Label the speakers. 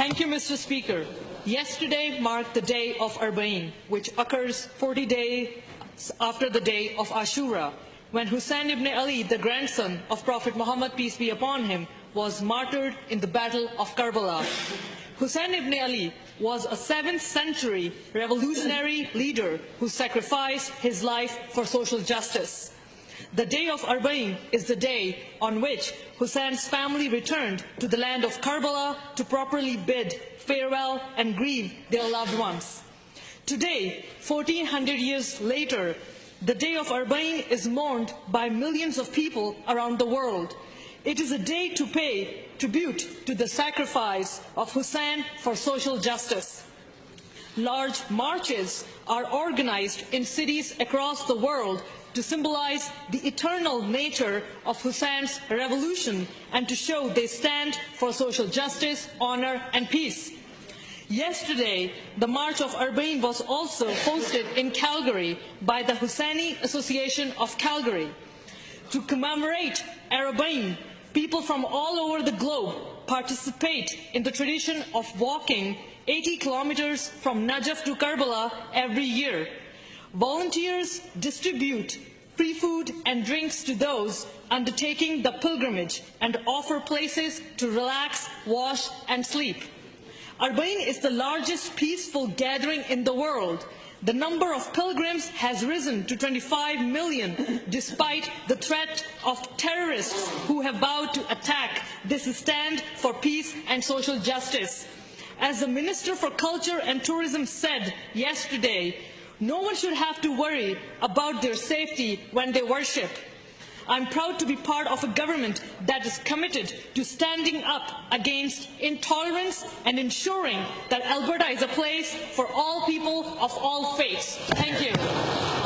Speaker 1: Thank you, Mr. Speaker. Yesterday marked the day of Arbaeen, which occurs 40 days after the day of Ashura, when Hussein ibn Ali, the grandson of Prophet Muhammad, peace be upon him, was martyred in the Battle of Karbala. Hussein ibn Ali was a 7th century revolutionary leader who sacrificed his life for social justice. The day of Arbaeen is the day on which Hussein's family returned to the land of Karbala to properly bid farewell and grieve their loved ones. Today, 1400 years later, the day of Arbaeen is mourned by millions of people around the world. It is a day to pay tribute to the sacrifice of Hussein for social justice. Large marches are organized in cities across the world to symbolize the eternal nature of Hussein's revolution and to show they stand for social justice, honor, and peace. Yesterday, the March of Arbaeen was also hosted in Calgary by the Husseini Association of Calgary. To commemorate Arbaeen, people from all over the globe participate in the tradition of walking 80 kilometers from Najaf to Karbala every year. Volunteers distribute free food and drinks to those undertaking the pilgrimage and offer places to relax, wash, and sleep. Arbaeen is the largest peaceful gathering in the world. The number of pilgrims has risen to 25 million, despite the threat of terrorists who have vowed to attack this stand for peace and social justice. As the Minister for Culture and Tourism said yesterday, no one should have to worry about their safety when they worship. I'm proud to be part of a government that is committed to standing up against intolerance and ensuring that Alberta is a place for all people of all faiths. Thank you.